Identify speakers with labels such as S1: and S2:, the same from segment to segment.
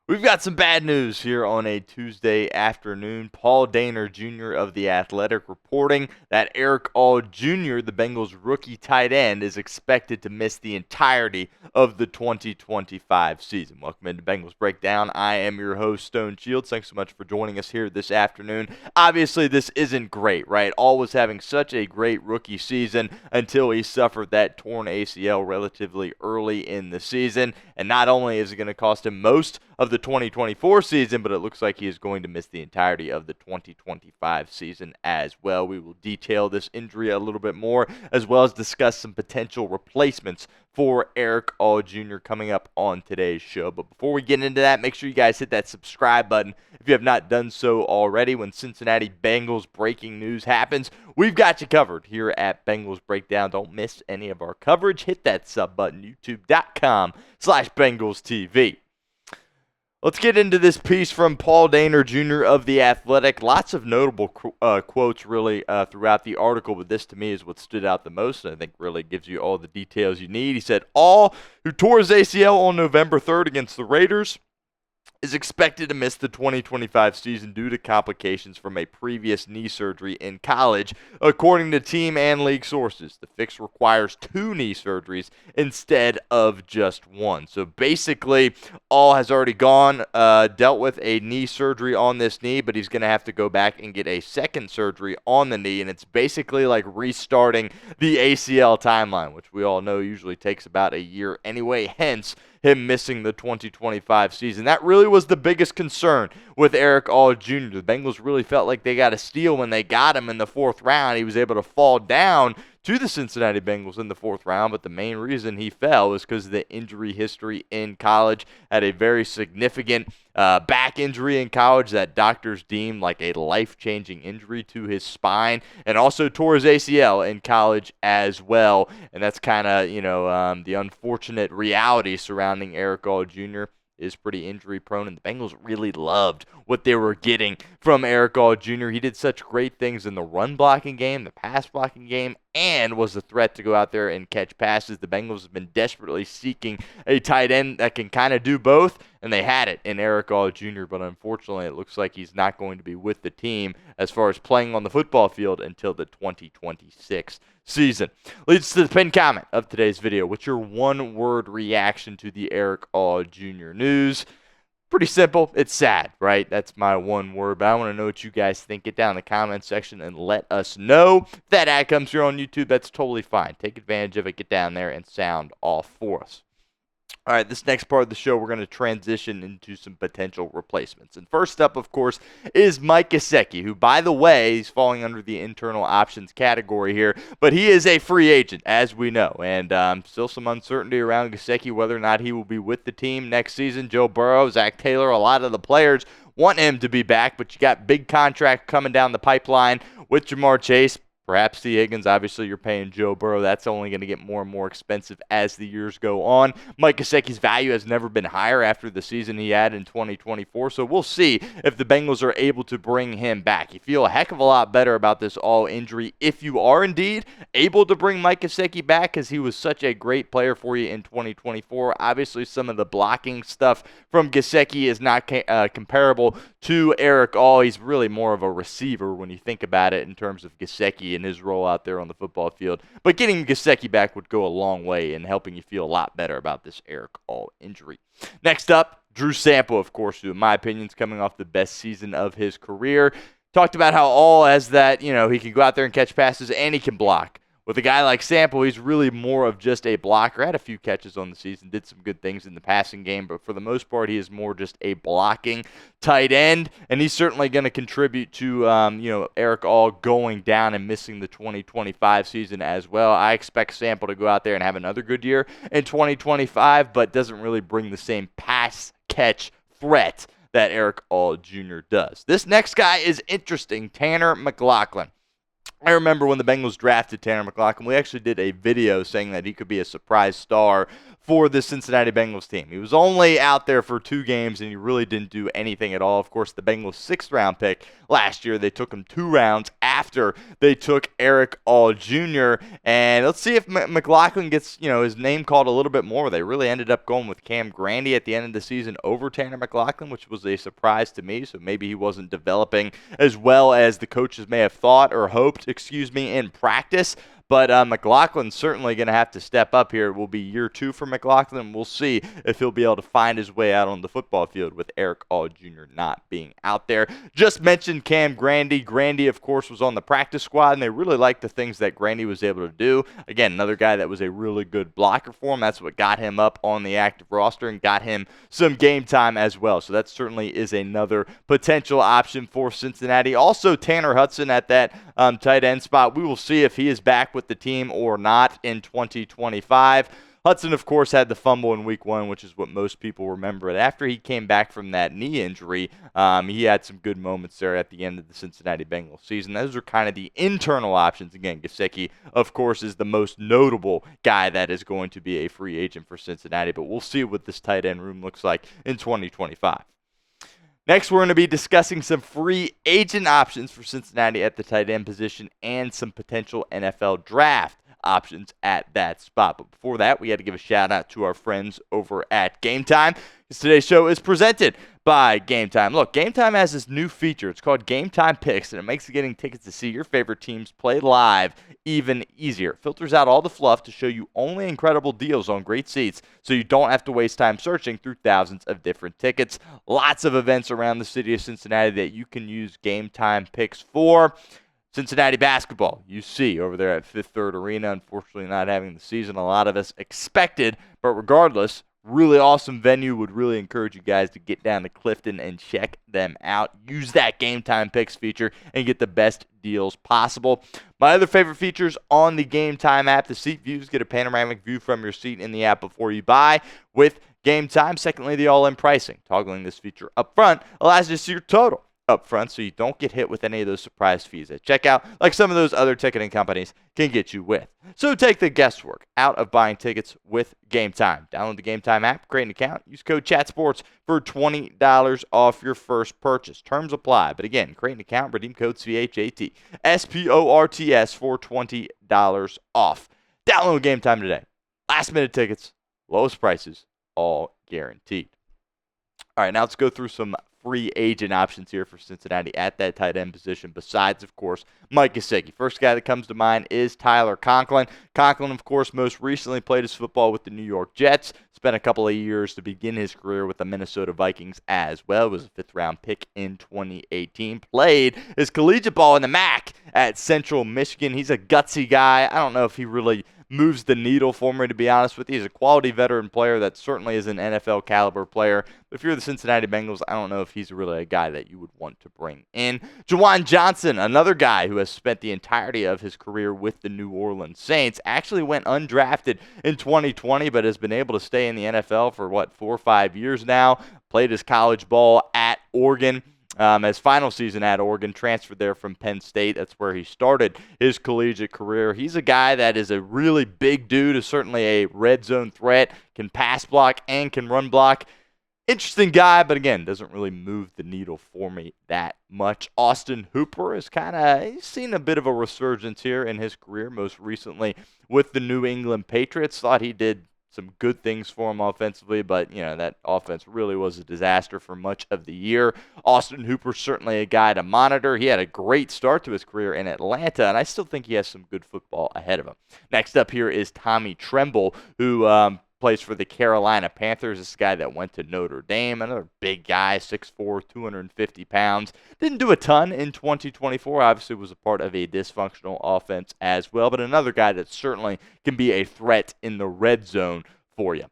S1: We've got some bad news here on a Tuesday afternoon. Paul Dehner, Jr. of The Athletic, reporting that Erick All Jr., the Bengals rookie tight end, is expected to miss the entirety of the 2025 season. Welcome into Bengals Breakdown. I am your host, Stone Shields. Thanks so much for joining us here this afternoon. Obviously, this isn't great, right? All was having such a great rookie season until he suffered that torn ACL relatively early in the season. And not only is it going to cost him most of the 2024 season, but it looks like he is going to miss the entirety of the 2025 season as well. We will detail this injury a little bit more, as well as discuss some potential replacements for Erick All Jr. coming up on today's show. But before we get into that, make sure you guys hit that subscribe button if you have not done so already. When Cincinnati Bengals breaking news happens, we've got you covered here at Bengals Breakdown. Don't miss any of our coverage. Hit that sub button, youtube.com/BengalsTV. Let's get into this piece from Paul Dehner, Jr. of The Athletic. Lots of notable quotes really throughout the article, but this to me is what stood out the most, and I think really gives you all the details you need. He said, All, who tore his ACL on November 3rd against the Raiders, is expected to miss the 2025 season due to complications from a previous knee surgery in college, according to team and league sources. The fix requires 2 knee surgeries instead of just 1. So basically, All has already dealt with a knee surgery on this knee, but he's going to have to go back and get a second surgery on the knee, and it's basically like restarting the ACL timeline, which we all know usually takes about a year anyway, hence him missing the 2025 season. That really was the biggest concern with Erick All Jr. The Bengals really felt like they got a steal when they got him in the 4th round. He was able to fall down to the Cincinnati Bengals in the 4th round, but the main reason he fell was because of the injury history in college. Had a very significant back injury in college that doctors deemed like a life-changing injury to his spine, and also tore his ACL in college as well. And that's kind of, the unfortunate reality surrounding Erick All Jr. is pretty injury prone, and the Bengals really loved what they were getting from Erick All Jr. He did such great things in the run blocking game, the pass blocking game, and was a threat to go out there and catch passes. The Bengals have been desperately seeking a tight end that can kind of do both, and they had it in Erick All Jr., but unfortunately it looks like he's not going to be with the team as far as playing on the football field until the 2026 season. Leads to the pinned comment of today's video. What's your one-word reaction to the Erick All Jr. news? Pretty simple. It's sad, right? That's my one word, but I want to know what you guys think. Get down in the comment section and let us know. If that ad comes here on YouTube, that's totally fine. Take advantage of it. Get down there and sound off for us. All right, this next part of the show, we're going to transition into some potential replacements. And first up, of course, is Mike Gesicki, who, by the way, he's falling under the internal options category here, but he is a free agent, as we know. And still some uncertainty around Gesicki, whether or not he will be with the team next season. Joe Burrow, Zach Taylor, a lot of the players want him to be back, but you got big contract coming down the pipeline with Jamar Chase. Perhaps T. Higgins. Obviously, you're paying Joe Burrow. That's only going to get more and more expensive as the years go on. Mike Gesicki's value has never been higher after the season he had in 2024, so we'll see if the Bengals are able to bring him back. You feel a heck of a lot better about this All injury if you are indeed able to bring Mike Gesicki back, because he was such a great player for you in 2024. Obviously, some of the blocking stuff from Gesicki is not comparable to Erick All. He's really more of a receiver when you think about it in terms of Gesicki and his role out there on the football field. But getting Gesicki back would go a long way in helping you feel a lot better about this Erick All injury. Next up, Drew Sample, of course, who in my opinion is coming off the best season of his career. Talked about how All has that, he can go out there and catch passes and he can block. With a guy like Sample, he's really more of just a blocker. Had a few catches on the season, did some good things in the passing game, but for the most part, he is more just a blocking tight end, and he's certainly going to contribute to, Erick All going down and missing the 2025 season as well. I expect Sample to go out there and have another good year in 2025, but doesn't really bring the same pass catch threat that Erick All Jr. does. This next guy is interesting, Tanner McLachlan. I remember when the Bengals drafted Tanner McLachlan, we actually did a video saying that he could be a surprise star for the Cincinnati Bengals team. He was only out there for 2 games, and he really didn't do anything at all. Of course, the Bengals' 6th-round pick last year, they took him 2 rounds after they took Erick All Jr., and let's see if McLachlan gets his name called a little bit more. They really ended up going with Cam Grandy at the end of the season over Tanner McLachlan, which was a surprise to me, so maybe he wasn't developing as well as the coaches may have thought or hoped, in practice. But McLachlan's certainly going to have to step up here. It will be year 2 for McLachlan. We'll see if he'll be able to find his way out on the football field with Erick All Jr. not being out there. Just mentioned Cam Grandy. Grandy, of course, was on the practice squad, and they really liked the things that Grandy was able to do. Again, another guy that was a really good blocker for him. That's what got him up on the active roster and got him some game time as well. So that certainly is another potential option for Cincinnati. Also, Tanner Hudson at that tight end spot. We will see if he is back with the team or not in 2025. Hudson, of course, had the fumble in week 1, which is what most people remember. And after he came back from that knee injury, he had some good moments there at the end of the Cincinnati Bengals season. Those are kind of the internal options. Again, Gesicki, of course, is the most notable guy that is going to be a free agent for Cincinnati. But we'll see what this tight end room looks like in 2025. Next, we're going to be discussing some free agent options for Cincinnati at the tight end position and some potential NFL draft options at that spot. But before that, we had to give a shout out to our friends over at Game Time, because today's show is presented by Game Time. Look, Game Time has this new feature. It's called Game Time Picks, and it makes getting tickets to see your favorite teams play live even easier. It filters out all the fluff to show you only incredible deals on great seats, so you don't have to waste time searching through thousands of different tickets. Lots of events around the city of Cincinnati that you can use Game Time Picks for. Cincinnati basketball, you see over there at Fifth Third Arena, unfortunately not having the season a lot of us expected, but regardless, really awesome venue. Would really encourage you guys to get down to Clifton and check them out. Use that Game Time Picks feature and get the best deals possible. My other favorite features on the Game Time app, the seat views. Get a panoramic view from your seat in the app before you buy with Game Time. Secondly, the all-in pricing. Toggling this feature up front allows you to see your total up front so you don't get hit with any of those surprise fees at checkout like some of those other ticketing companies can get you with. So take the guesswork out of buying tickets with Game Time. Download the Game Time app, create an account, use code CHATSPORTS for $20 off your first purchase. Terms apply, but again, create an account, redeem code CHATSPORTS for $20 off. Download Game Time today. Last minute tickets, lowest prices, all guaranteed. All right, now let's go through some free agent options here for Cincinnati at that tight end position, besides, of course, Mike Gesicki. First guy that comes to mind is Tyler Conklin. Conklin, of course, most recently played his football with the New York Jets. Spent a couple of years to begin his career with the Minnesota Vikings as well. Was a 5th-round pick in 2018. Played his collegiate ball in the MAC at Central Michigan. He's a gutsy guy. I don't know if he really moves the needle for me, to be honest with you. He's a quality veteran player that certainly is an NFL caliber player. But if you're the Cincinnati Bengals, I don't know if he's really a guy that you would want to bring in. Juwan Johnson, another guy who has spent the entirety of his career with the New Orleans Saints, actually went undrafted in 2020, but has been able to stay in the NFL for, 4 or 5 years now. Played his college ball at Oregon. His final season at Oregon, transferred there from Penn State. That's where he started his collegiate career. He's a guy that is a really big dude, is certainly a red zone threat, can pass block and can run block. Interesting guy, but again, doesn't really move the needle for me that much. Austin Hooper is he's seen a bit of a resurgence here in his career, most recently with the New England Patriots. Thought he did some good things for him offensively, but, that offense really was a disaster for much of the year. Austin Hooper, certainly a guy to monitor. He had a great start to his career in Atlanta, and I still think he has some good football ahead of him. Next up here is Tommy Tremble, who plays for the Carolina Panthers. This guy that went to Notre Dame, another big guy, 6'4", 250 pounds. Didn't do a ton in 2024. Obviously was a part of a dysfunctional offense as well, but another guy that certainly can be a threat in the red zone for you.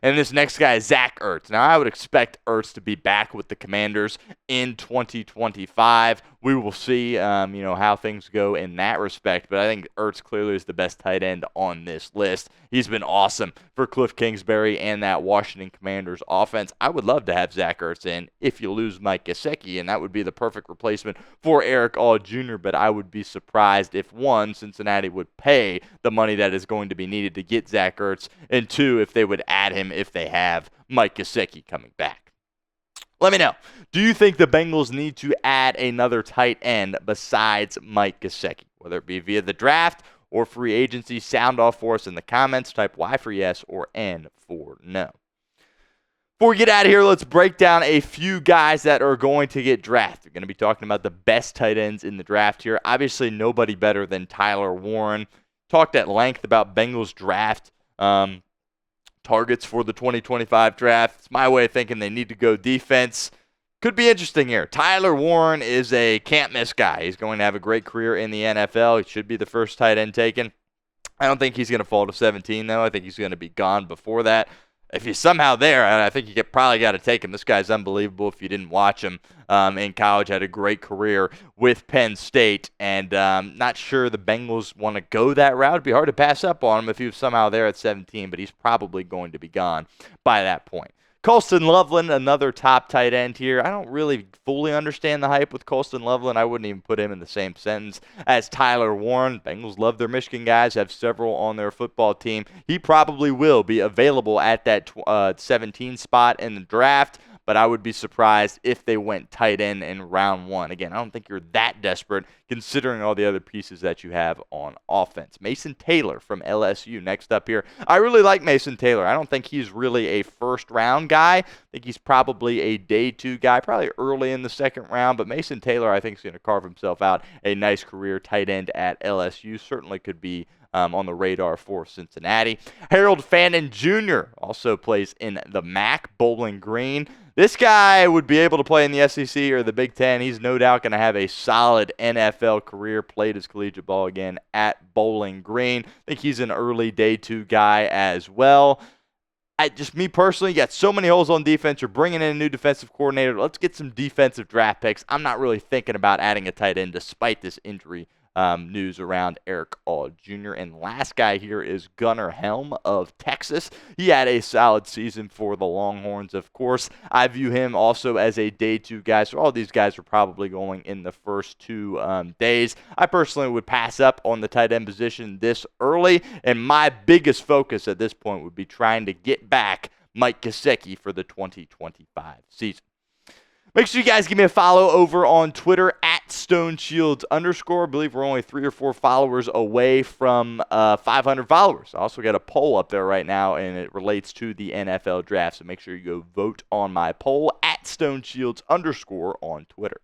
S1: And this next guy is Zach Ertz. Now, I would expect Ertz to be back with the Commanders in 2025. we will see, how things go in that respect. But I think Ertz clearly is the best tight end on this list. He's been awesome for Cliff Kingsbury and that Washington Commanders offense. I would love to have Zach Ertz in if you lose Mike Gesicki, and that would be the perfect replacement for Erick All Jr., but I would be surprised if, one, Cincinnati would pay the money that is going to be needed to get Zach Ertz, and two, if they would add him if they have Mike Gesicki coming back. Let me know. Do you think the Bengals need to add another tight end besides Mike Gesicki, whether it be via the draft or free agency? Sound off for us in the comments. Type Y for yes or N for no. Before we get out of here, let's break down a few guys that are going to get drafted. We're going to be talking about the best tight ends in the draft here. Obviously, nobody better than Tyler Warren. Talked at length about Bengals draft targets for the 2025 draft. It's my way of thinking they need to go defense. Could be interesting here. Tyler Warren is a can't-miss guy. He's going to have a great career in the NFL. He should be the first tight end taken. I don't think he's going to fall to 17, though. I think he's going to be gone before that. If he's somehow there, I think you probably got to take him. This guy's unbelievable. If you didn't watch him in college, had a great career with Penn State, and not sure the Bengals want to go that route. It'd be hard to pass up on him if he was somehow there at 17, but he's probably going to be gone by that point. Colston Loveland, another top tight end here. I don't really fully understand the hype with Colston Loveland. I wouldn't even put him in the same sentence as Tyler Warren. Bengals love their Michigan guys, have several on their football team. He probably will be available at that 17 spot in the draft, but I would be surprised if they went tight end in round one. Again, I don't think you're that desperate considering all the other pieces that you have on offense. Mason Taylor from LSU next up here. I really like Mason Taylor. I don't think he's really a first-round guy. I think he's probably a day two guy, probably early in the second round, but Mason Taylor I think is going to carve himself out a nice career tight end at LSU. Certainly could be on the radar for Cincinnati. Harold Fannin Jr. also plays in the MAC, Bowling Green. This guy would be able to play in the SEC or the Big Ten. He's no doubt going to have a solid NFL career, played his collegiate ball again at Bowling Green. I think he's an early day two guy as well. Me personally, you got so many holes on defense. You're bringing in a new defensive coordinator. Let's get some defensive draft picks. I'm not really thinking about adding a tight end despite this injury news around Erick All Jr. And last guy here is Gunnar Helm of Texas. He had a solid season for the Longhorns, of course. I view him also as a day two guy, so all these guys are probably going in the first 2 days. I personally would pass up on the tight end position this early, and my biggest focus at this point would be trying to get back Mike Gesicki for the 2025 season. Make sure you guys give me a follow over on Twitter at StoneShields_. I believe we're only 3 or 4 followers away from 500 followers. I also got a poll up there right now, and it relates to the NFL draft. So make sure you go vote on my poll at StoneShields_ on Twitter.